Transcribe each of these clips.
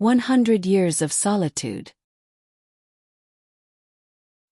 100 Years of Solitude.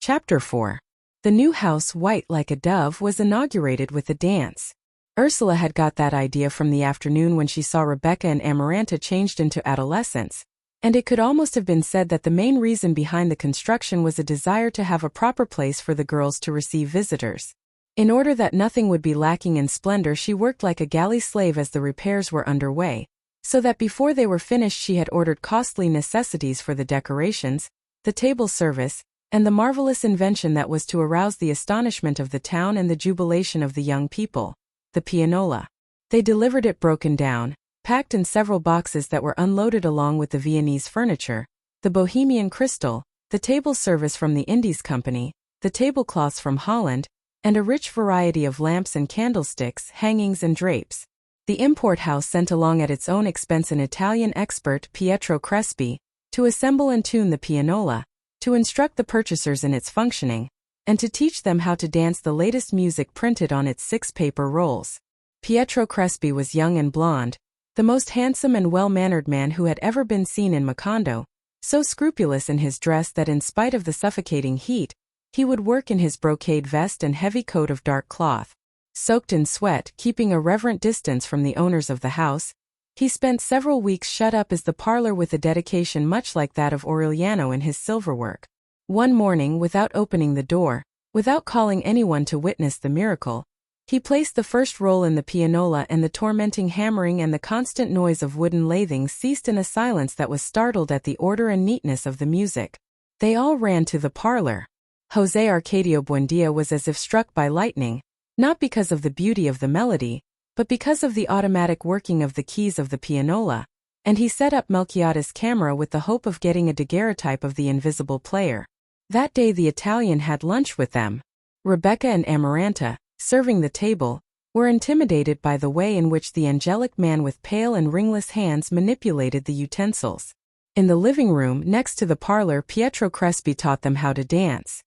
Chapter 4. The new house, white like a dove, was inaugurated with a dance. Ursula had got that idea from the afternoon when she saw Rebecca and Amaranta changed into adolescents, and it could almost have been said that the main reason behind the construction was a desire to have a proper place for the girls to receive visitors. In order that nothing would be lacking in splendor, she worked like a galley slave as the repairs were underway, so that before they were finished she had ordered costly necessities for the decorations, the table service, and the marvelous invention that was to arouse the astonishment of the town and the jubilation of the young people, the pianola. They delivered it broken down, packed in several boxes that were unloaded along with the Viennese furniture, the Bohemian crystal, the table service from the Indies Company, the tablecloths from Holland, and a rich variety of lamps and candlesticks, hangings and drapes. The import house sent along at its own expense an Italian expert, Pietro Crespi, to assemble and tune the pianola, to instruct the purchasers in its functioning, and to teach them how to dance the latest music printed on its 6 paper rolls. Pietro Crespi was young and blond, the most handsome and well-mannered man who had ever been seen in Macondo, so scrupulous in his dress that in spite of the suffocating heat, he would work in his brocade vest and heavy coat of dark cloth. Soaked in sweat, keeping a reverent distance from the owners of the house, he spent several weeks shut up as the parlor with a dedication much like that of Aurelio in his silverwork. One morning, without opening the door, without calling anyone to witness the miracle, he placed the first roll in the pianola, and the tormenting hammering and the constant noise of wooden lathing ceased in a silence that was startled at the order and neatness of the music. They all ran to the parlor. José Arcadio Buendia was as if struck by lightning, not because of the beauty of the melody, but because of the automatic working of the keys of the pianola, and he set up Melquíades' camera with the hope of getting a daguerreotype of the invisible player. That day the Italian had lunch with them. Rebecca and Amaranta, serving the table, were intimidated by the way in which the angelic man with pale and ringless hands manipulated the utensils. In the living room next to the parlor, Pietro Crespi taught them how to dance.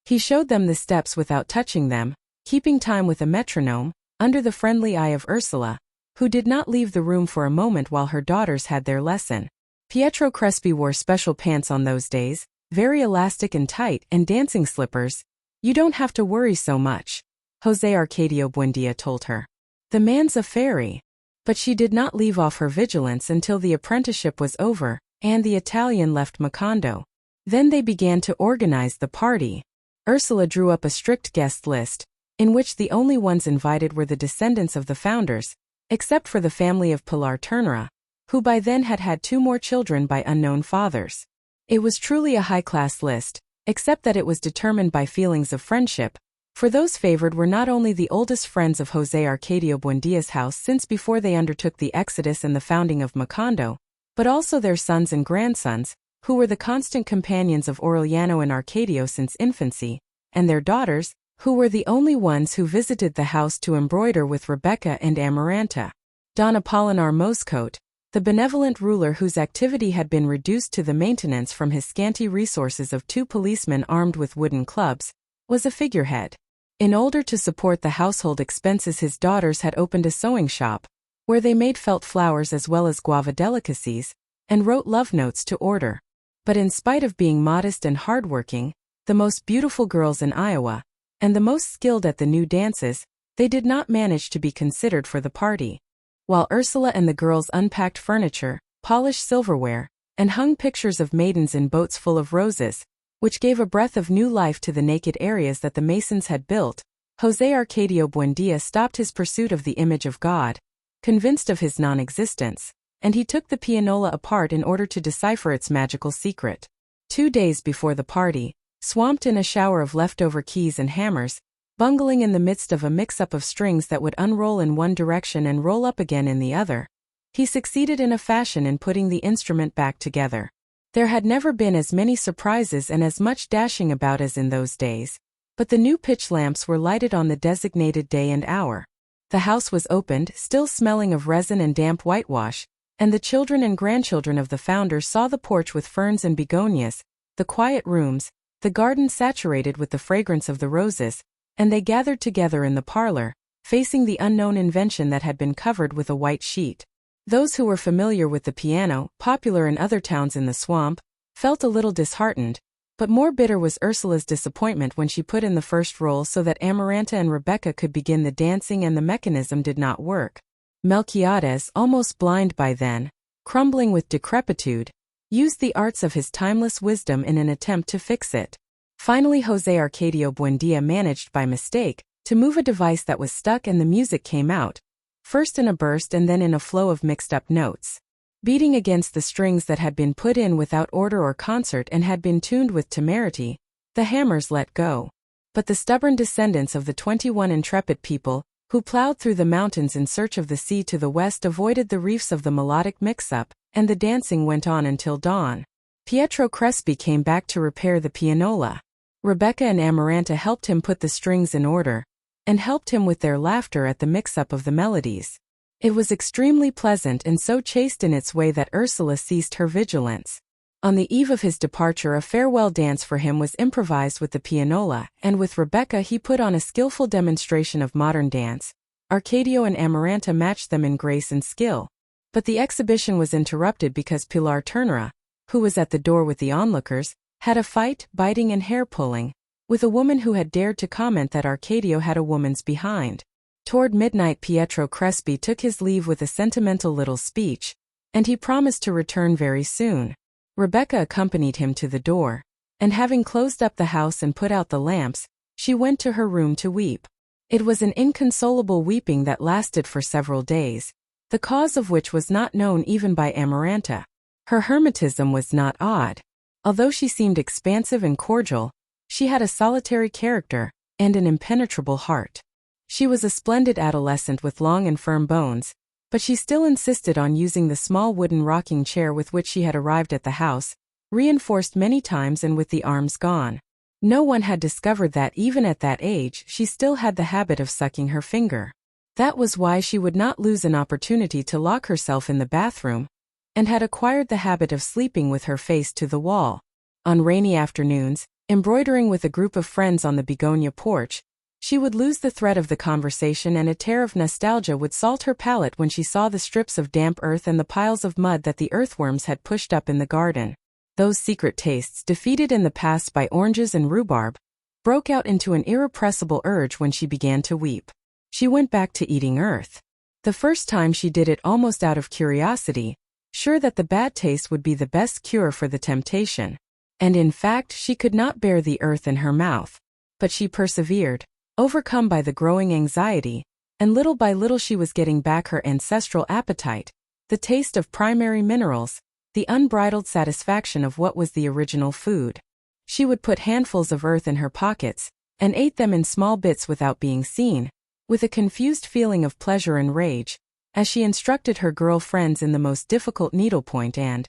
He showed them the steps without touching them, keeping time with a metronome, under the friendly eye of Ursula, who did not leave the room for a moment while her daughters had their lesson. Pietro Crespi wore special pants on those days, very elastic and tight, and dancing slippers. "You don't have to worry so much," José Arcadio Buendia told her. "The man's a fairy." But she did not leave off her vigilance until the apprenticeship was over, and the Italian left Macondo. Then they began to organize the party. Ursula drew up a strict guest list, in which the only ones invited were the descendants of the founders, except for the family of Pilar Ternera, who by then had had 2 more children by unknown fathers. It was truly a high-class list, except that it was determined by feelings of friendship, for those favored were not only the oldest friends of José Arcadio Buendia's house since before they undertook the exodus and the founding of Macondo, but also their sons and grandsons, who were the constant companions of Aurelio and Arcadio since infancy, and their daughters, who were the only ones who visited the house to embroider with Rebecca and Amaranta. Don Apolinar Moscote, the benevolent ruler whose activity had been reduced to the maintenance from his scanty resources of 2 policemen armed with wooden clubs, was a figurehead. In order to support the household expenses, his daughters had opened a sewing shop, where they made felt flowers as well as guava delicacies, and wrote love notes to order. But in spite of being modest and hardworking, the most beautiful girls in Iowa, and the most skilled at the new dances, they did not manage to be considered for the party. While Ursula and the girls unpacked furniture, polished silverware, and hung pictures of maidens in boats full of roses, which gave a breath of new life to the naked areas that the masons had built, José Arcadio Buendia stopped his pursuit of the image of God, convinced of his non-existence, and he took the pianola apart in order to decipher its magical secret. 2 days before the party, swamped in a shower of leftover keys and hammers, bungling in the midst of a mix-up of strings that would unroll in one direction and roll up again in the other, he succeeded in a fashion in putting the instrument back together. There had never been as many surprises and as much dashing about as in those days, but the new pitch lamps were lighted on the designated day and hour. The house was opened, still smelling of resin and damp whitewash, and the children and grandchildren of the founder saw the porch with ferns and begonias, the quiet rooms, the garden saturated with the fragrance of the roses, and they gathered together in the parlor, facing the unknown invention that had been covered with a white sheet. Those who were familiar with the piano, popular in other towns in the swamp, felt a little disheartened, but more bitter was Ursula's disappointment when she put in the first roll so that Amaranta and Rebecca could begin the dancing and the mechanism did not work. Melquíades, almost blind by then, crumbling with decrepitude, used the arts of his timeless wisdom in an attempt to fix it. Finally, José Arcadio Buendía managed by mistake to move a device that was stuck and the music came out, first in a burst and then in a flow of mixed-up notes. Beating against the strings that had been put in without order or concert and had been tuned with temerity, the hammers let go. But the stubborn descendants of the 21 intrepid people, who plowed through the mountains in search of the sea to the west, avoided the reefs of the melodic mix-up, and the dancing went on until dawn. Pietro Crespi came back to repair the pianola. Rebecca and Amaranta helped him put the strings in order, and helped him with their laughter at the mix-up of the melodies. It was extremely pleasant and so chaste in its way that Ursula ceased her vigilance. On the eve of his departure, a farewell dance for him was improvised with the pianola, and with Rebecca he put on a skillful demonstration of modern dance. Arcadio and Amaranta matched them in grace and skill. But the exhibition was interrupted because Pilar Ternera, who was at the door with the onlookers, had a fight, biting and hair-pulling, with a woman who had dared to comment that Arcadio had a woman's behind. Toward midnight, Pietro Crespi took his leave with a sentimental little speech, and he promised to return very soon. Rebecca accompanied him to the door, and having closed up the house and put out the lamps, she went to her room to weep. It was an inconsolable weeping that lasted for several days, the cause of which was not known even by Amaranta. Her hermetism was not odd. Although she seemed expansive and cordial, she had a solitary character and an impenetrable heart. She was a splendid adolescent with long and firm bones, but she still insisted on using the small wooden rocking chair with which she had arrived at the house, reinforced many times and with the arms gone. No one had discovered that even at that age she still had the habit of sucking her finger. That was why she would not lose an opportunity to lock herself in the bathroom, and had acquired the habit of sleeping with her face to the wall. On rainy afternoons, embroidering with a group of friends on the begonia porch, she would lose the thread of the conversation and a tear of nostalgia would salt her palate when she saw the strips of damp earth and the piles of mud that the earthworms had pushed up in the garden. Those secret tastes, defeated in the past by oranges and rhubarb, broke out into an irrepressible urge when she began to weep. She went back to eating earth. The first time she did it almost out of curiosity, sure that the bad taste would be the best cure for the temptation. And in fact she could not bear the earth in her mouth. But she persevered, overcome by the growing anxiety, and little by little she was getting back her ancestral appetite, the taste of primary minerals, the unbridled satisfaction of what was the original food. She would put handfuls of earth in her pockets, and ate them in small bits without being seen, with a confused feeling of pleasure and rage, as she instructed her girl friends in the most difficult needlepoint and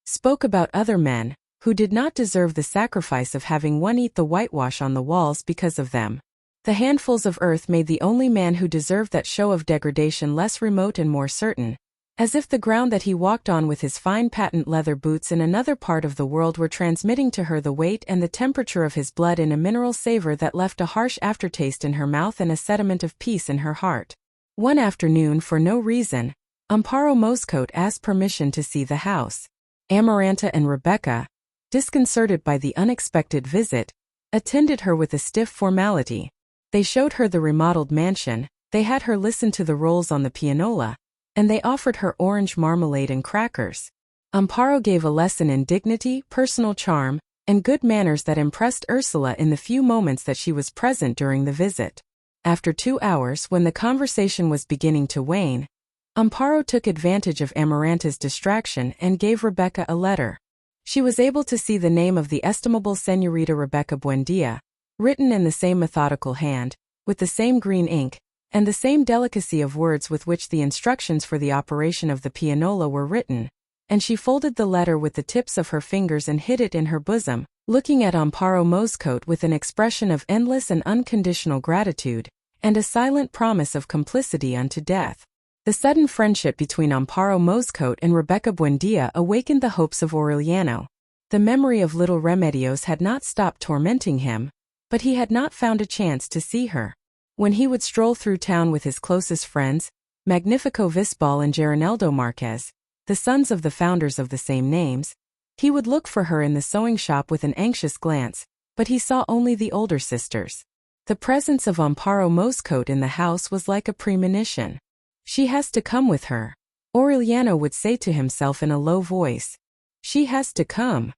spoke about other men, who did not deserve the sacrifice of having one eat the whitewash on the walls because of them. The handfuls of earth made the only man who deserved that show of degradation less remote and more certain, as if the ground that he walked on with his fine patent leather boots in another part of the world were transmitting to her the weight and the temperature of his blood in a mineral savor that left a harsh aftertaste in her mouth and a sediment of peace in her heart. One afternoon, for no reason, Amparo Moscote asked permission to see the house. Amaranta and Rebecca, disconcerted by the unexpected visit, attended her with a stiff formality. They showed her the remodeled mansion, they had her listen to the rolls on the pianola, and they offered her orange marmalade and crackers. Amparo gave a lesson in dignity, personal charm, and good manners that impressed Ursula in the few moments that she was present during the visit. After 2 hours, when the conversation was beginning to wane, Amparo took advantage of Amaranta's distraction and gave Rebecca a letter. She was able to see the name of the estimable Señorita Rebecca Buendía, written in the same methodical hand, with the same green ink, and the same delicacy of words with which the instructions for the operation of the pianola were written, and she folded the letter with the tips of her fingers and hid it in her bosom, looking at Amparo Moscote with an expression of endless and unconditional gratitude, and a silent promise of complicity unto death. The sudden friendship between Amparo Moscote and Rebecca Buendía awakened the hopes of Aureliano. The memory of little Remedios had not stopped tormenting him, but he had not found a chance to see her. When he would stroll through town with his closest friends, Magnifico Visbal and Geroneldo Marquez, the sons of the founders of the same names. He would look for her in the sewing shop with an anxious glance, but he saw only the older sisters. The presence of Amparo Moscote in the house was like a premonition. She has to come with her, Aureliano would say to himself in a low voice. She has to come.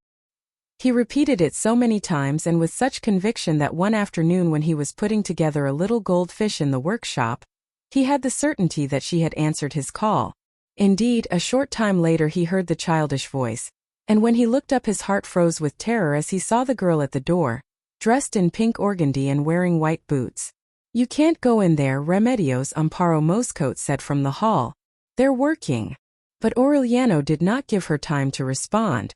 He repeated it so many times and with such conviction that one afternoon when he was putting together a little goldfish in the workshop, he had the certainty that she had answered his call. Indeed, a short time later he heard the childish voice, and when he looked up his heart froze with terror as he saw the girl at the door, dressed in pink organdy and wearing white boots. "You can't go in there, Remedios," Amparo Moscote said from the hall. "They're working." But Aureliano did not give her time to respond.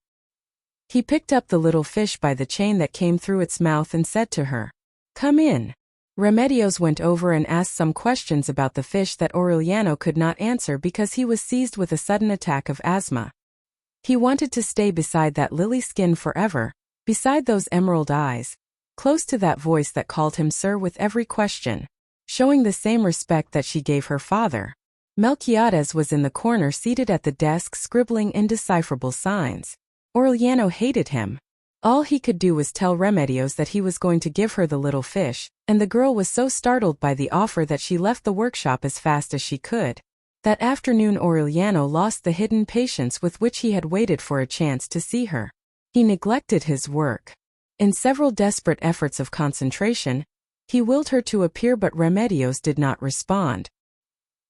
He picked up the little fish by the chain that came through its mouth and said to her, "Come in." Remedios went over and asked some questions about the fish that Aureliano could not answer because he was seized with a sudden attack of asthma. He wanted to stay beside that lily skin forever, beside those emerald eyes, close to that voice that called him sir with every question, showing the same respect that she gave her father. Melquíades was in the corner seated at the desk scribbling indecipherable signs. Aureliano hated him. All he could do was tell Remedios that he was going to give her the little fish, and the girl was so startled by the offer that she left the workshop as fast as she could. That afternoon Aureliano lost the hidden patience with which he had waited for a chance to see her. He neglected his work. In several desperate efforts of concentration, he willed her to appear but Remedios did not respond.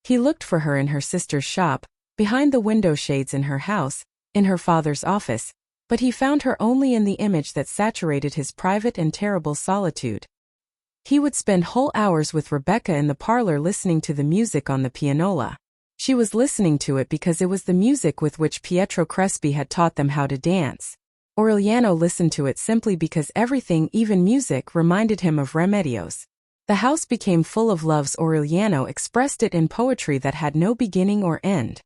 He looked for her in her sister's shop, behind the window shades in her house, in her father's office, but he found her only in the image that saturated his private and terrible solitude. He would spend whole hours with Rebecca in the parlor listening to the music on the pianola. She was listening to it because it was the music with which Pietro Crespi had taught them how to dance. Aureliano listened to it simply because everything, even music, reminded him of Remedios. The house became full of loves. Aureliano expressed it in poetry that had no beginning or end.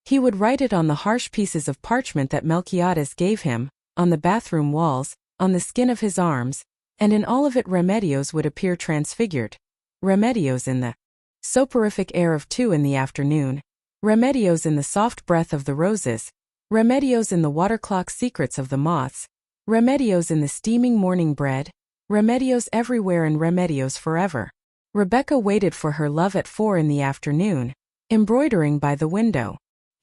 He would write it on the harsh pieces of parchment that Melquíades gave him, on the bathroom walls, on the skin of his arms, and in all of it Remedios would appear transfigured. Remedios in the soporific air of 2 in the afternoon, Remedios in the soft breath of the roses, Remedios in the water clock secrets of the moths, Remedios in the steaming morning bread, Remedios everywhere and Remedios forever. Rebecca waited for her love at 4 in the afternoon, embroidering by the window.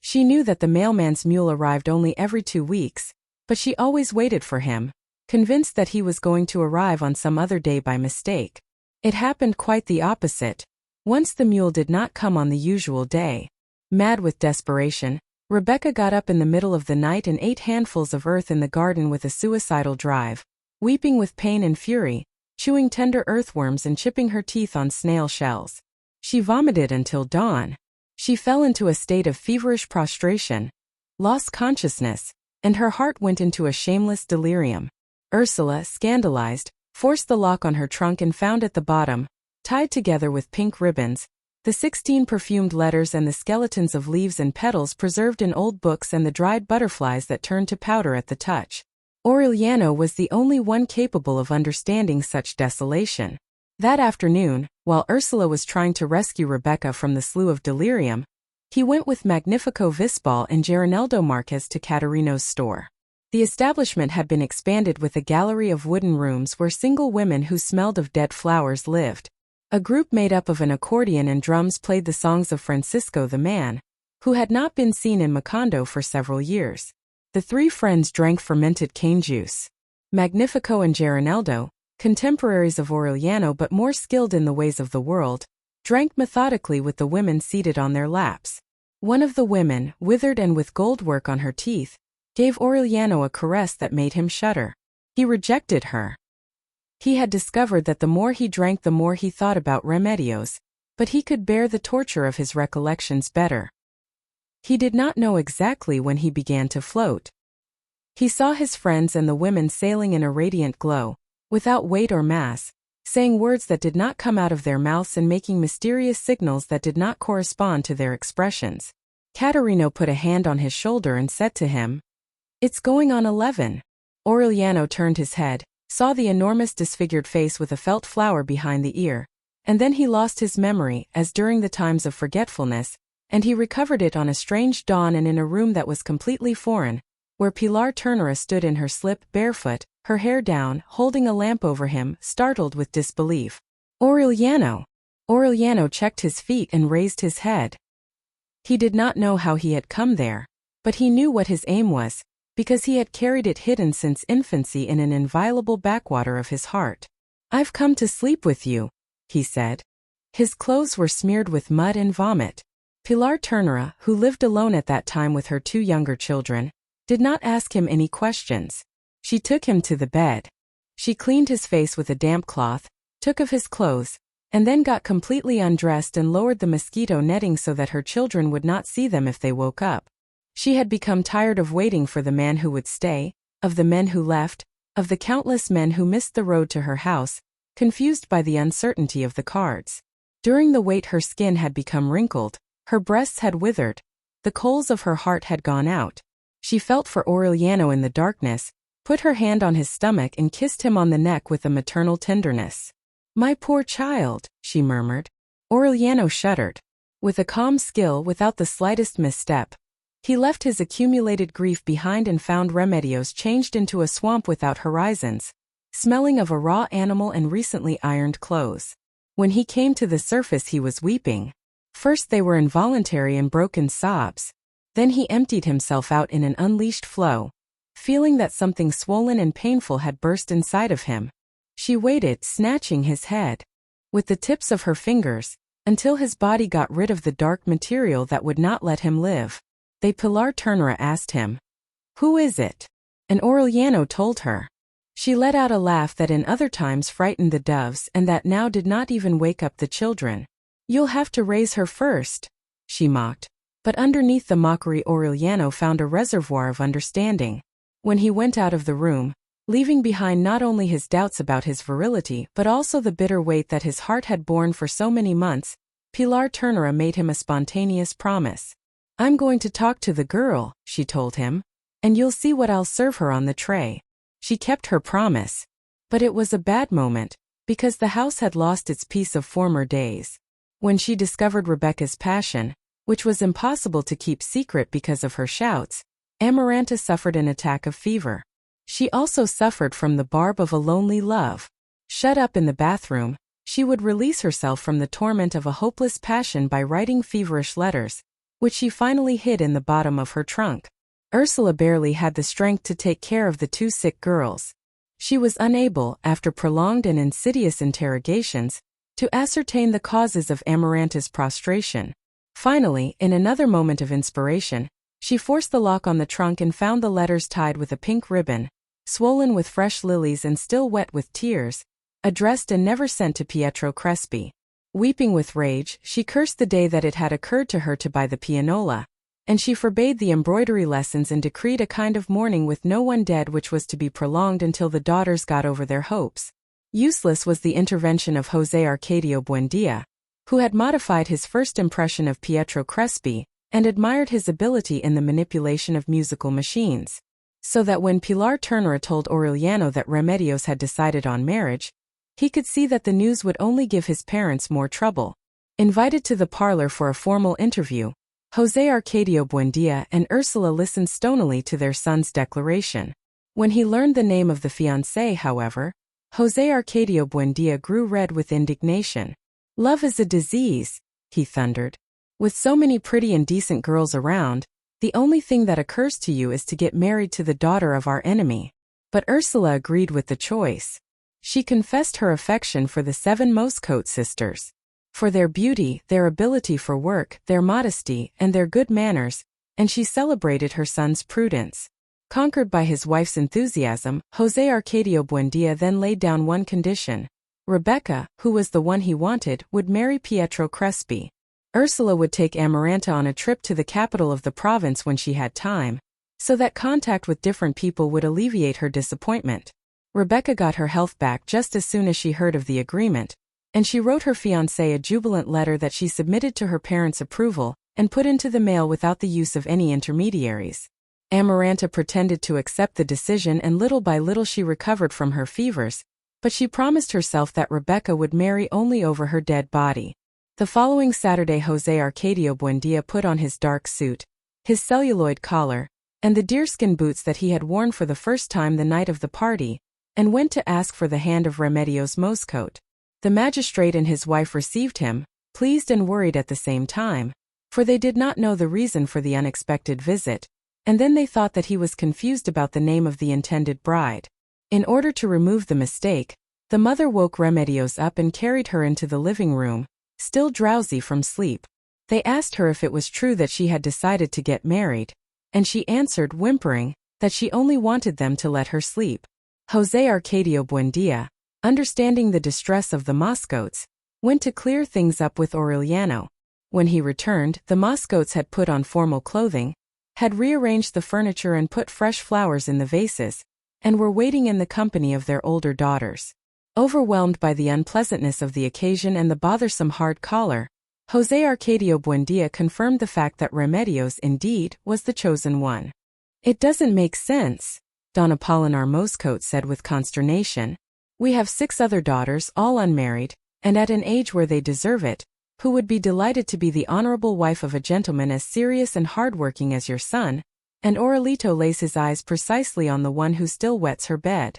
She knew that the mailman's mule arrived only every 2 weeks, but she always waited for him, convinced that he was going to arrive on some other day by mistake. It happened quite the opposite. Once the mule did not come on the usual day. Mad with desperation, Rebecca got up in the middle of the night and ate handfuls of earth in the garden with a suicidal drive, weeping with pain and fury, chewing tender earthworms and chipping her teeth on snail shells. She vomited until dawn. She fell into a state of feverish prostration, lost consciousness, and her heart went into a shameless delirium. Ursula, scandalized, forced the lock on her trunk and found at the bottom, tied together with pink ribbons, the 16 perfumed letters and the skeletons of leaves and petals preserved in old books and the dried butterflies that turned to powder at the touch. Aureliano was the only one capable of understanding such desolation. That afternoon, while Ursula was trying to rescue Rebecca from the slough of delirium, he went with Magnifico Visbal and Geroneldo Marquez to Caterino's store. The establishment had been expanded with a gallery of wooden rooms where single women who smelled of dead flowers lived. A group made up of an accordion and drums played the songs of Francisco the man, who had not been seen in Macondo for several years. The 3 friends drank fermented cane juice. Magnifico and Geroneldo, contemporaries of Aureliano but more skilled in the ways of the world, drank methodically with the women seated on their laps. One of the women, withered and with gold work on her teeth, gave Aureliano a caress that made him shudder. He rejected her. He had discovered that the more he drank the more he thought about Remedios, but he could bear the torture of his recollections better. He did not know exactly when he began to float. He saw his friends and the women sailing in a radiant glow, without weight or mass, saying words that did not come out of their mouths and making mysterious signals that did not correspond to their expressions. Caterino put a hand on his shoulder and said to him, "It's going on 11. Aureliano turned his head, saw the enormous disfigured face with a felt flower behind the ear, and then he lost his memory as during the times of forgetfulness, and he recovered it on a strange dawn and in a room that was completely foreign, where Pilar Ternera stood in her slip barefoot, her hair down, holding a lamp over him, startled with disbelief. Aureliano! Aureliano checked his feet and raised his head. He did not know how he had come there, but he knew what his aim was, because he had carried it hidden since infancy in an inviolable backwater of his heart. "I've come to sleep with you," he said. His clothes were smeared with mud and vomit. Pilar Ternera, who lived alone at that time with her 2 younger children, did not ask him any questions. She took him to the bed. She cleaned his face with a damp cloth, took off his clothes, and then got completely undressed and lowered the mosquito netting so that her children would not see them if they woke up. She had become tired of waiting for the man who would stay, of the men who left, of the countless men who missed the road to her house, confused by the uncertainty of the cards. During the wait her skin had become wrinkled, her breasts had withered, the coals of her heart had gone out. She felt for Aureliano in the darkness, put her hand on his stomach and kissed him on the neck with a maternal tenderness. "My poor child," she murmured. Aureliano shuddered. With a calm skill without the slightest misstep, he left his accumulated grief behind and found Remedios changed into a swamp without horizons, smelling of a raw animal and recently ironed clothes. When he came to the surface he was weeping. First they were involuntary and broken sobs. Then he emptied himself out in an unleashed flow, feeling that something swollen and painful had burst inside of him. She waited, snatching his head with the tips of her fingers, until his body got rid of the dark material that would not let him live. Pilar Ternera asked him, "Who is it?" And Aureliano told her. She let out a laugh that in other times frightened the doves and that now did not even wake up the children. "You'll have to raise her first," she mocked. But underneath the mockery Aureliano found a reservoir of understanding. When he went out of the room, leaving behind not only his doubts about his virility but also the bitter weight that his heart had borne for so many months, Pilar Ternera made him a spontaneous promise. "I'm going to talk to the girl," she told him, "and you'll see what I'll serve her on the tray." She kept her promise. But it was a bad moment, because the house had lost its peace of former days. When she discovered Rebecca's passion, which was impossible to keep secret because of her shouts, Amaranta suffered an attack of fever. She also suffered from the barb of a lonely love. Shut up in the bathroom, she would release herself from the torment of a hopeless passion by writing feverish letters, which she finally hid in the bottom of her trunk. Ursula barely had the strength to take care of the 2 sick girls. She was unable, after prolonged and insidious interrogations, to ascertain the causes of Amaranta's prostration. Finally, in another moment of inspiration, she forced the lock on the trunk and found the letters tied with a pink ribbon, swollen with fresh lilies and still wet with tears, addressed and never sent to Pietro Crespi. Weeping with rage, she cursed the day that it had occurred to her to buy the pianola, and she forbade the embroidery lessons and decreed a kind of mourning with no one dead which was to be prolonged until the daughters got over their hopes. Useless was the intervention of José Arcadio Buendia, who had modified his first impression of Pietro Crespi and admired his ability in the manipulation of musical machines. So that when Pilar Ternera told Aureliano that Remedios had decided on marriage, he could see that the news would only give his parents more trouble. Invited to the parlor for a formal interview, José Arcadio Buendia and Ursula listened stonily to their son's declaration. When he learned the name of the fiancé, however, José Arcadio Buendia grew red with indignation. "Love is a disease," he thundered. "With so many pretty and decent girls around, the only thing that occurs to you is to get married to the daughter of our enemy." But Ursula agreed with the choice. She confessed her affection for the 7 Moscote sisters. For their beauty, their ability for work, their modesty, and their good manners, and she celebrated her son's prudence. Conquered by his wife's enthusiasm, José Arcadio Buendia then laid down one condition. Rebecca, who was the one he wanted, would marry Pietro Crespi. Ursula would take Amaranta on a trip to the capital of the province when she had time, so that contact with different people would alleviate her disappointment. Rebecca got her health back just as soon as she heard of the agreement, and she wrote her fiancé a jubilant letter that she submitted to her parents' approval and put into the mail without the use of any intermediaries. Amaranta pretended to accept the decision and little by little she recovered from her fevers, but she promised herself that Rebecca would marry only over her dead body. The following Saturday, José Arcadio Buendía put on his dark suit, his celluloid collar, and the deerskin boots that he had worn for the first time the night of the party, and went to ask for the hand of Remedios Moscote. The magistrate and his wife received him, pleased and worried at the same time, for they did not know the reason for the unexpected visit, and then they thought that he was confused about the name of the intended bride. In order to remove the mistake, the mother woke Remedios up and carried her into the living room, still drowsy from sleep. They asked her if it was true that she had decided to get married, and she answered, whimpering, that she only wanted them to let her sleep. José Arcadio Buendía, understanding the distress of the Moscotes, went to clear things up with Aureliano. When he returned, the Moscotes had put on formal clothing, had rearranged the furniture and put fresh flowers in the vases, and were waiting in the company of their older daughters. Overwhelmed by the unpleasantness of the occasion and the bothersome hard collar, José Arcadio Buendía confirmed the fact that Remedios indeed was the chosen one. "It doesn't make sense," Don Apolinar Moscote said with consternation. "We have 6 other daughters, all unmarried, and at an age where they deserve it, who would be delighted to be the honorable wife of a gentleman as serious and hardworking as your son," and Aurelito lays his eyes precisely on the one who still wets her bed.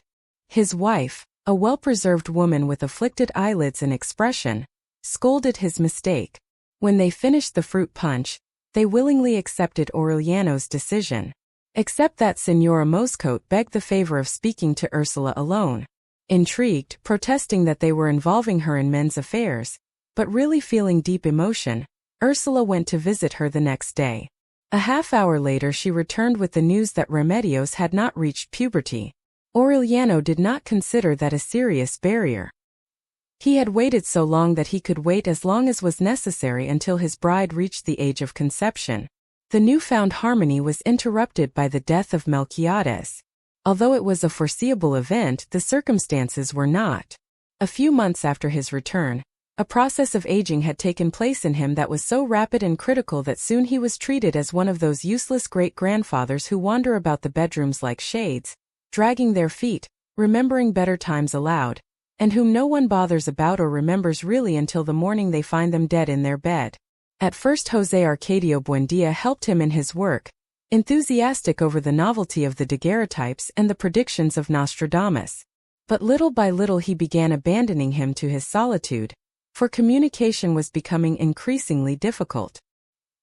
His wife, a well-preserved woman with afflicted eyelids and expression, scolded his mistake. When they finished the fruit punch, they willingly accepted Aureliano's decision. Except that Señora Moscote begged the favor of speaking to Ursula alone. Intrigued, protesting that they were involving her in men's affairs, but really feeling deep emotion, Ursula went to visit her the next day. A half-hour later she returned with the news that Remedios had not reached puberty. Aureliano did not consider that a serious barrier. He had waited so long that he could wait as long as was necessary until his bride reached the age of conception. The newfound harmony was interrupted by the death of Melquíades. Although it was a foreseeable event, the circumstances were not. A few months after his return, a process of aging had taken place in him that was so rapid and critical that soon he was treated as one of those useless great-grandfathers who wander about the bedrooms like shades, dragging their feet, remembering better times aloud, and whom no one bothers about or remembers really until the morning they find them dead in their bed. At first José Arcadio Buendía helped him in his work, enthusiastic over the novelty of the daguerreotypes and the predictions of Nostradamus. But little by little he began abandoning him to his solitude, for communication was becoming increasingly difficult.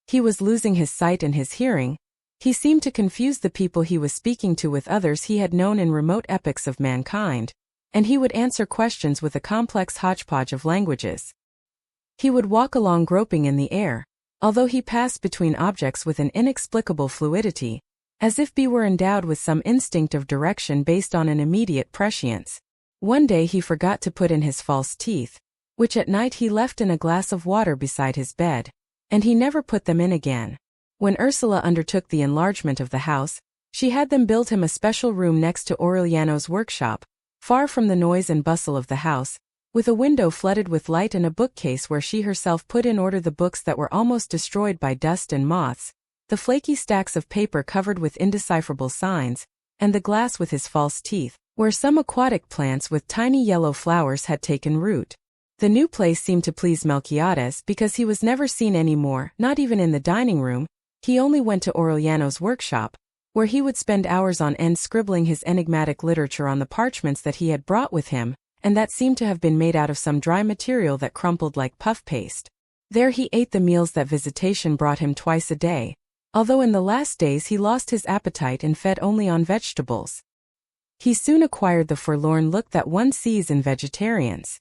He was losing his sight and his hearing. He seemed to confuse the people he was speaking to with others he had known in remote epochs of mankind, and he would answer questions with a complex hodgepodge of languages. He would walk along groping in the air, although he passed between objects with an inexplicable fluidity, as if he were endowed with some instinct of direction based on an immediate prescience. One day he forgot to put in his false teeth, which at night he left in a glass of water beside his bed, and he never put them in again. When Ursula undertook the enlargement of the house, she had them build him a special room next to Aureliano's workshop, far from the noise and bustle of the house, with a window flooded with light and a bookcase where she herself put in order the books that were almost destroyed by dust and moths, the flaky stacks of paper covered with indecipherable signs, and the glass with his false teeth, where some aquatic plants with tiny yellow flowers had taken root. The new place seemed to please Melquíades because he was never seen any more, not even in the dining room. He only went to Aureliano's workshop, where he would spend hours on end scribbling his enigmatic literature on the parchments that he had brought with him, and that seemed to have been made out of some dry material that crumpled like puff paste. There he ate the meals that visitation brought him twice a day, although in the last days he lost his appetite and fed only on vegetables. He soon acquired the forlorn look that one sees in vegetarians.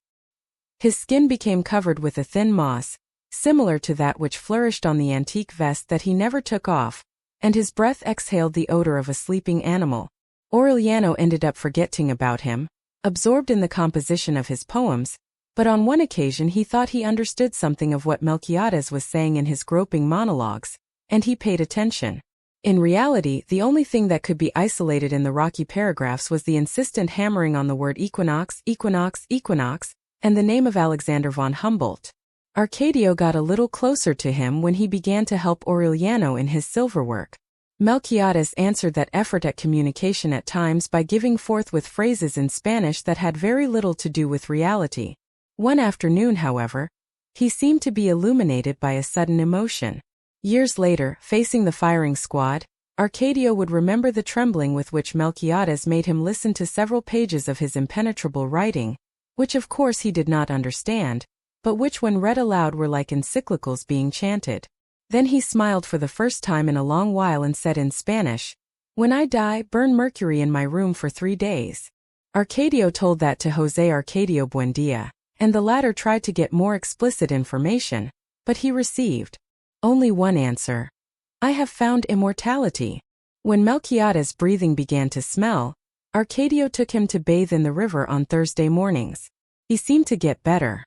His skin became covered with a thin moss, similar to that which flourished on the antique vest that he never took off, and his breath exhaled the odor of a sleeping animal. Aureliano ended up forgetting about him, absorbed in the composition of his poems, but on one occasion he thought he understood something of what Melquíades was saying in his groping monologues, and he paid attention. In reality, the only thing that could be isolated in the rocky paragraphs was the insistent hammering on the word equinox, equinox, equinox, and the name of Alexander von Humboldt. Arcadio got a little closer to him when he began to help Aureliano in his silverwork. Melquíades answered that effort at communication at times by giving forth with phrases in Spanish that had very little to do with reality. One afternoon, however, he seemed to be illuminated by a sudden emotion. Years later, facing the firing squad, Arcadio would remember the trembling with which Melquíades made him listen to several pages of his impenetrable writing, which of course he did not understand, but which when read aloud were like encyclicals being chanted. Then he smiled for the first time in a long while and said in Spanish, "When I die, burn mercury in my room for 3 days." Arcadio told that to José Arcadio Buendía, and the latter tried to get more explicit information, but he received only one answer: "I have found immortality." When Melquíades' breathing began to smell, Arcadio took him to bathe in the river on Thursday mornings. He seemed to get better.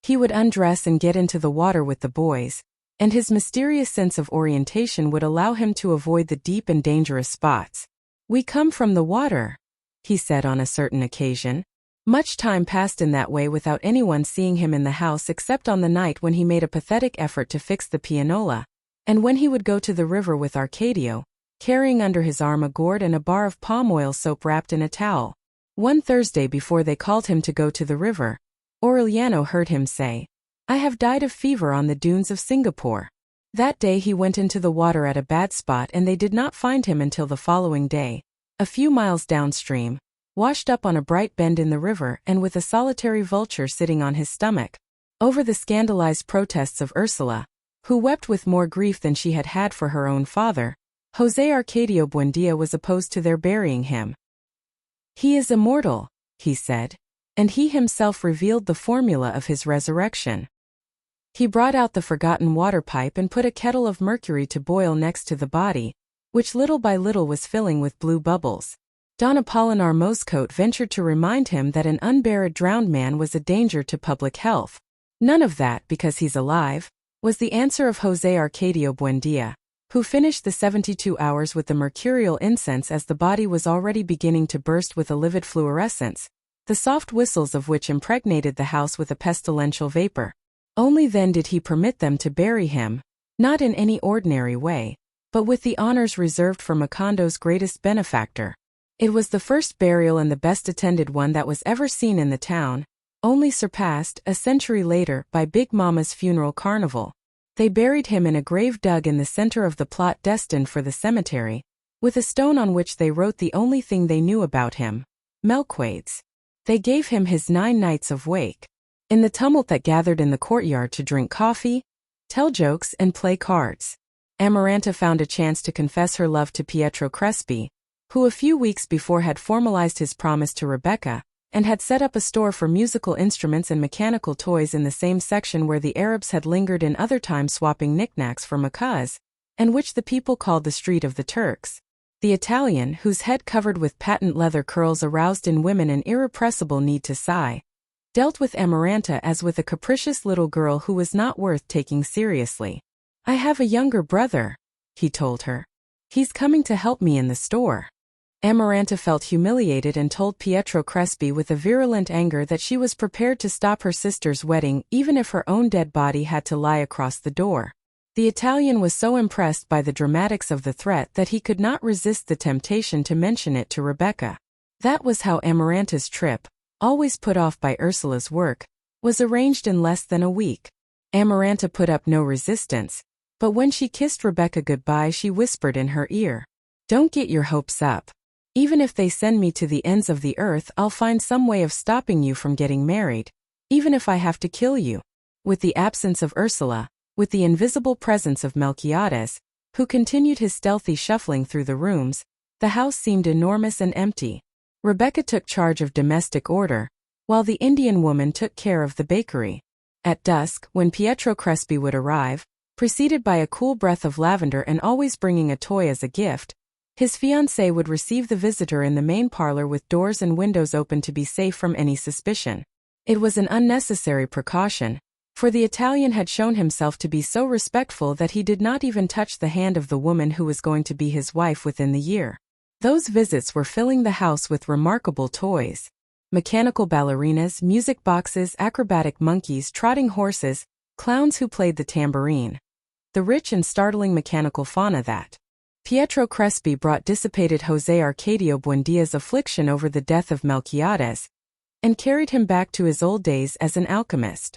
He would undress and get into the water with the boys, and his mysterious sense of orientation would allow him to avoid the deep and dangerous spots. "We come from the water," he said on a certain occasion. Much time passed in that way without anyone seeing him in the house except on the night when he made a pathetic effort to fix the pianola, and when he would go to the river with Arcadio, carrying under his arm a gourd and a bar of palm oil soap wrapped in a towel. One Thursday before they called him to go to the river, Aurelio heard him say, "I have died of fever on the dunes of Singapore." That day he went into the water at a bad spot and they did not find him until the following day, a few miles downstream, washed up on a bright bend in the river and with a solitary vulture sitting on his stomach. Over the scandalized protests of Ursula, who wept with more grief than she had had for her own father, José Arcadio Buendía was opposed to their burying him. "He is immortal," he said, and he himself revealed the formula of his resurrection. He brought out the forgotten water pipe and put a kettle of mercury to boil next to the body, which little by little was filling with blue bubbles. Don Apolinar Moscote ventured to remind him that an unburied drowned man was a danger to public health. "None of that because he's alive," was the answer of José Arcadio Buendía, who finished the 72 hours with the mercurial incense as the body was already beginning to burst with a livid fluorescence, the soft whistles of which impregnated the house with a pestilential vapor. Only then did he permit them to bury him, not in any ordinary way, but with the honors reserved for Macondo's greatest benefactor. It was the first burial and the best attended one that was ever seen in the town, only surpassed, a century later, by Big Mama's funeral carnival. They buried him in a grave dug in the center of the plot destined for the cemetery, with a stone on which they wrote the only thing they knew about him, Melquíades. They gave him his 9 nights of wake. In the tumult that gathered in the courtyard to drink coffee, tell jokes and play cards, Amaranta found a chance to confess her love to Pietro Crespi, who a few weeks before had formalized his promise to Rebecca, and had set up a store for musical instruments and mechanical toys in the same section where the Arabs had lingered in other times swapping knickknacks for macas, and which the people called the Street of the Turks. The Italian, whose head covered with patent leather curls aroused in women an irrepressible need to sigh, dealt with Amaranta as with a capricious little girl who was not worth taking seriously. "I have a younger brother," he told her. "He's coming to help me in the store." Amaranta felt humiliated and told Pietro Crespi with a virulent anger that she was prepared to stop her sister's wedding even if her own dead body had to lie across the door. The Italian was so impressed by the dramatics of the threat that he could not resist the temptation to mention it to Rebecca. That was how Amaranta's trip, always put off by Ursula's work, was arranged in less than a week. Amaranta put up no resistance, but when she kissed Rebecca goodbye she whispered in her ear, "Don't get your hopes up. Even if they send me to the ends of the earth, I'll find some way of stopping you from getting married, even if I have to kill you." With the absence of Ursula, with the invisible presence of Melquíades, who continued his stealthy shuffling through the rooms, the house seemed enormous and empty. Rebecca took charge of domestic order, while the Indian woman took care of the bakery. At dusk, when Pietro Crespi would arrive, preceded by a cool breath of lavender and always bringing a toy as a gift, his fiancée would receive the visitor in the main parlor with doors and windows open to be safe from any suspicion. It was an unnecessary precaution, for the Italian had shown himself to be so respectful that he did not even touch the hand of the woman who was going to be his wife within the year. Those visits were filling the house with remarkable toys. Mechanical ballerinas, music boxes, acrobatic monkeys, trotting horses, clowns who played the tambourine. The rich and startling mechanical fauna that Pietro Crespi brought dissipated José Arcadio Buendia's affliction over the death of Melquíades, and carried him back to his old days as an alchemist.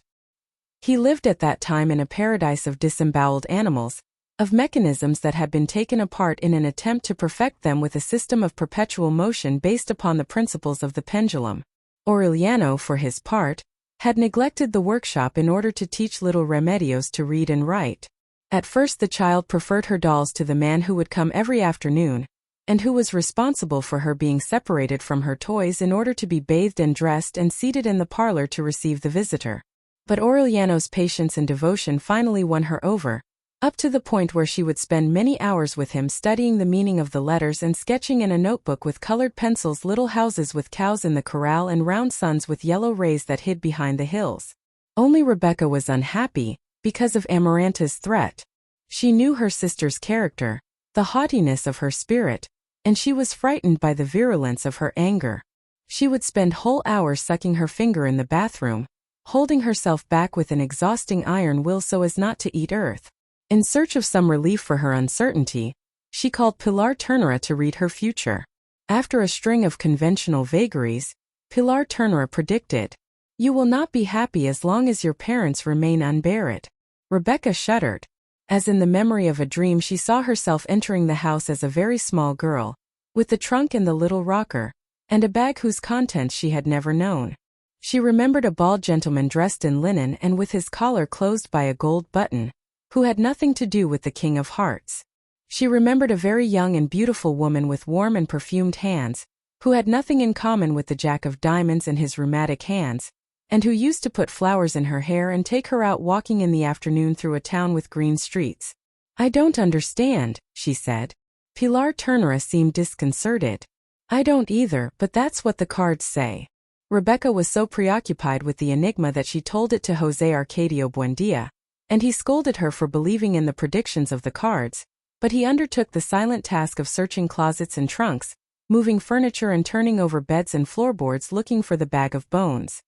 He lived at that time in a paradise of disemboweled animals, of mechanisms that had been taken apart in an attempt to perfect them with a system of perpetual motion based upon the principles of the pendulum. Aureliano, for his part, had neglected the workshop in order to teach little Remedios to read and write. At first the child preferred her dolls to the man who would come every afternoon, and who was responsible for her being separated from her toys in order to be bathed and dressed and seated in the parlor to receive the visitor. But Aureliano's patience and devotion finally won her over, up to the point where she would spend many hours with him studying the meaning of the letters and sketching in a notebook with colored pencils little houses with cows in the corral and round suns with yellow rays that hid behind the hills. Only Rebecca was unhappy, because of Amaranta's threat. She knew her sister's character, the haughtiness of her spirit, and she was frightened by the virulence of her anger. She would spend whole hours sucking her finger in the bathroom, holding herself back with an exhausting iron will so as not to eat earth. In search of some relief for her uncertainty, she called Pilar Ternera to read her future. After a string of conventional vagaries, Pilar Ternera predicted, "You will not be happy as long as your parents remain unburied." Rebecca shuddered. As in the memory of a dream, she saw herself entering the house as a very small girl, with the trunk and the little rocker, and a bag whose contents she had never known. She remembered a bald gentleman dressed in linen and with his collar closed by a gold button, who had nothing to do with the King of Hearts. She remembered a very young and beautiful woman with warm and perfumed hands, who had nothing in common with the Jack of Diamonds and his rheumatic hands, and who used to put flowers in her hair and take her out walking in the afternoon through a town with green streets. "I don't understand," she said. Pilar Ternera seemed disconcerted. "I don't either, but that's what the cards say." Rebecca was so preoccupied with the enigma that she told it to José Arcadio Buendia, and he scolded her for believing in the predictions of the cards, but he undertook the silent task of searching closets and trunks, moving furniture and turning over beds and floorboards looking for the bag of bones.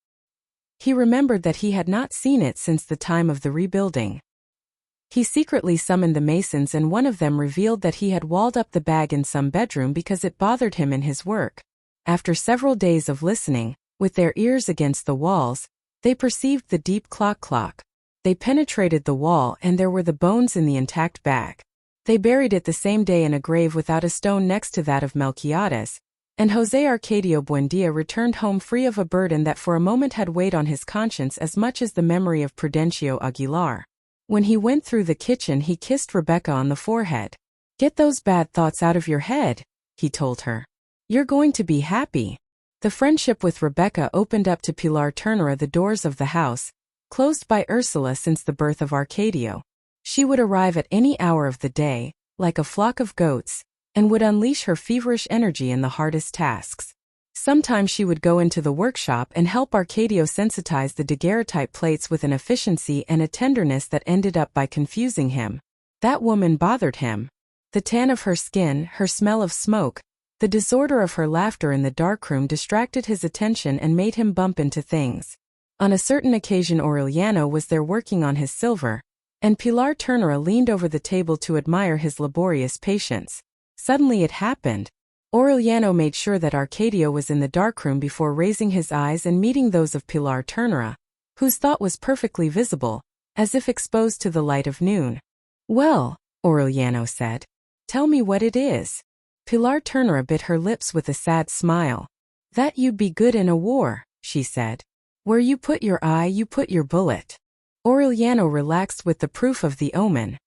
He remembered that he had not seen it since the time of the rebuilding. He secretly summoned the masons, and one of them revealed that he had walled up the bag in some bedroom because it bothered him in his work. After several days of listening, with their ears against the walls, they perceived the deep clock. They penetrated the wall and there were the bones in the intact bag. They buried it the same day in a grave without a stone next to that of Melquíades, and José Arcadio Buendia returned home free of a burden that for a moment had weighed on his conscience as much as the memory of Prudencio Aguilar. When he went through the kitchen, he kissed Rebecca on the forehead. "Get those bad thoughts out of your head," he told her. "You're going to be happy." The friendship with Rebecca opened up to Pilar Ternera the doors of the house, closed by Ursula since the birth of Arcadio. She would arrive at any hour of the day, like a flock of goats, and would unleash her feverish energy in the hardest tasks. Sometimes she would go into the workshop and help Arcadio sensitize the daguerreotype plates with an efficiency and a tenderness that ended up by confusing him. That woman bothered him. The tan of her skin, her smell of smoke, the disorder of her laughter in the darkroom distracted his attention and made him bump into things. On a certain occasion Aureliano was there working on his silver, and Pilar Ternera leaned over the table to admire his laborious patience. Suddenly it happened. Aureliano made sure that Arcadio was in the darkroom before raising his eyes and meeting those of Pilar Ternera, whose thought was perfectly visible, as if exposed to the light of noon. "Well," Aureliano said, "tell me what it is." Pilar Ternera bit her lips with a sad smile. "That you'd be good in a war," she said. "Where you put your eye, you put your bullet." Aureliano relaxed with the proof of the omen.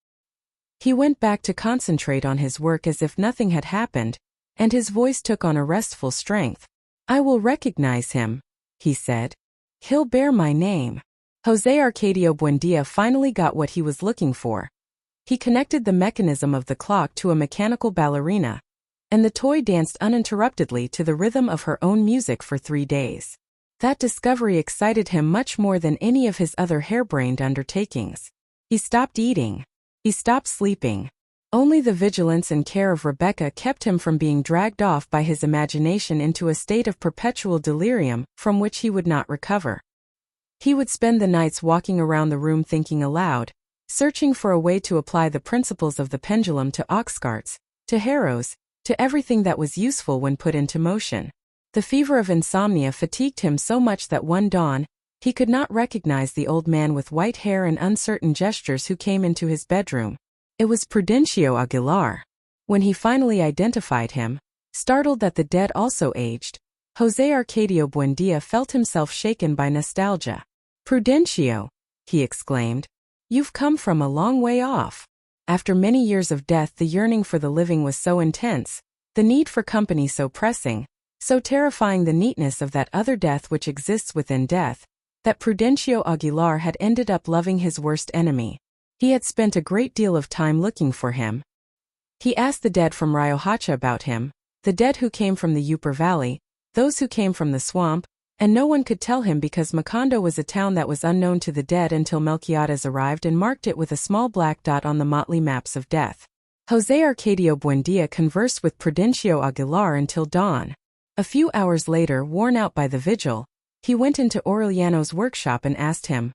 He went back to concentrate on his work as if nothing had happened, and his voice took on a restful strength. "I will recognize him," he said. "He'll bear my name." José Arcadio Buendia finally got what he was looking for. He connected the mechanism of the clock to a mechanical ballerina, and the toy danced uninterruptedly to the rhythm of her own music for 3 days. That discovery excited him much more than any of his other harebrained undertakings. He stopped eating. He stopped sleeping. Only the vigilance and care of Rebecca kept him from being dragged off by his imagination into a state of perpetual delirium from which he would not recover. He would spend the nights walking around the room thinking aloud, searching for a way to apply the principles of the pendulum to ox carts, to harrows, to everything that was useful when put into motion. The fever of insomnia fatigued him so much that one dawn, he could not recognize the old man with white hair and uncertain gestures who came into his bedroom. It was Prudencio Aguilar. When he finally identified him, startled that the dead also aged, José Arcadio Buendia felt himself shaken by nostalgia. "Prudencio," he exclaimed, "you've come from a long way off." After many years of death, the yearning for the living was so intense, the need for company so pressing, so terrifying the neatness of that other death which exists within death, that Prudencio Aguilar had ended up loving his worst enemy. He had spent a great deal of time looking for him. He asked the dead from Riohacha about him, the dead who came from the Upper Valley, those who came from the swamp, and no one could tell him because Macondo was a town that was unknown to the dead until Melquíades arrived and marked it with a small black dot on the motley maps of death. José Arcadio Buendia conversed with Prudencio Aguilar until dawn. A few hours later, worn out by the vigil, he went into Aureliano's workshop and asked him,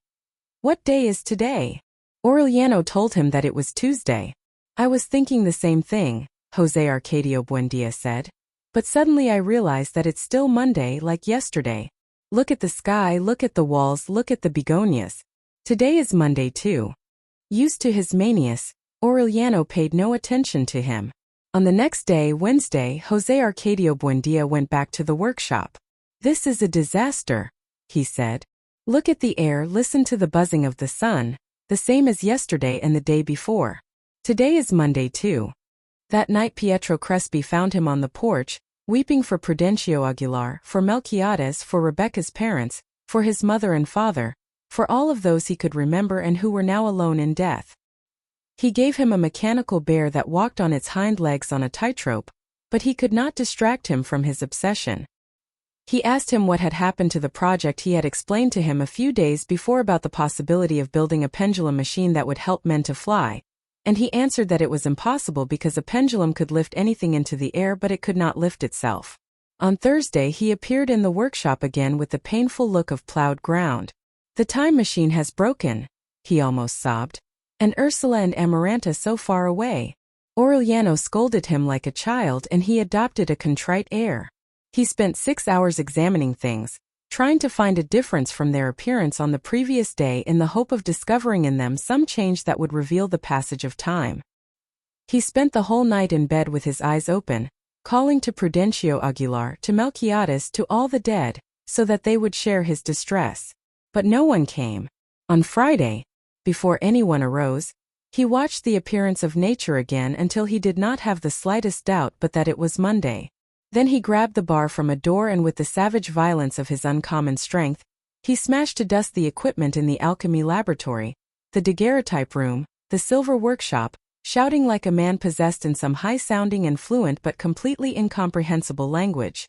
"What day is today?" Aureliano told him that it was Tuesday. "I was thinking the same thing," José Arcadio Buendia said. "But suddenly I realized that it's still Monday like yesterday. Look at the sky, look at the walls, look at the begonias. Today is Monday too." Used to his manias, Aureliano paid no attention to him. On the next day, Wednesday, José Arcadio Buendia went back to the workshop. "This is a disaster," he said. "Look at the air, listen to the buzzing of the sun, the same as yesterday and the day before. Today is Monday too." That night Pietro Crespi found him on the porch, weeping for Prudencio Aguilar, for Melquíades, for Rebecca's parents, for his mother and father, for all of those he could remember and who were now alone in death. He gave him a mechanical bear that walked on its hind legs on a tightrope, but he could not distract him from his obsession. He asked him what had happened to the project he had explained to him a few days before about the possibility of building a pendulum machine that would help men to fly, and he answered that it was impossible because a pendulum could lift anything into the air but it could not lift itself. On Thursday he appeared in the workshop again with the painful look of plowed ground. "The time machine has broken," he almost sobbed. "And Ursula and Amaranta so far away." Aureliano scolded him like a child and he adopted a contrite air. He spent 6 hours examining things, trying to find a difference from their appearance on the previous day in the hope of discovering in them some change that would reveal the passage of time. He spent the whole night in bed with his eyes open, calling to Prudencio Aguilar, to Melquíades, to all the dead, so that they would share his distress. But no one came. On Friday, before anyone arose, he watched the appearance of nature again until he did not have the slightest doubt but that it was Monday. Then he grabbed the bar from a door and with the savage violence of his uncommon strength, he smashed to dust the equipment in the alchemy laboratory, the daguerreotype room, the silver workshop, shouting like a man possessed in some high-sounding and fluent but completely incomprehensible language.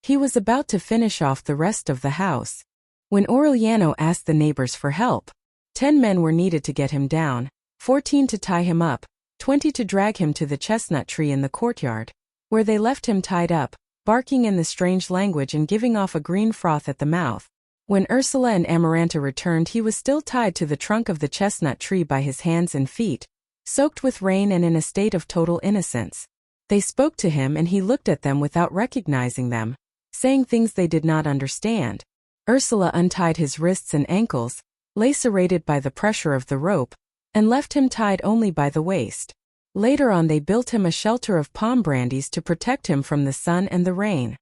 He was about to finish off the rest of the house, when Aureliano asked the neighbors for help. 10 men were needed to get him down, 14 to tie him up, 20 to drag him to the chestnut tree in the courtyard, where they left him tied up, barking in the strange language and giving off a green froth at the mouth. When Ursula and Amaranta returned, he was still tied to the trunk of the chestnut tree by his hands and feet, soaked with rain and in a state of total innocence. They spoke to him and he looked at them without recognizing them, saying things they did not understand. Ursula untied his wrists and ankles, lacerated by the pressure of the rope, and left him tied only by the waist. Later on they built him a shelter of palm brandies to protect him from the sun and the rain.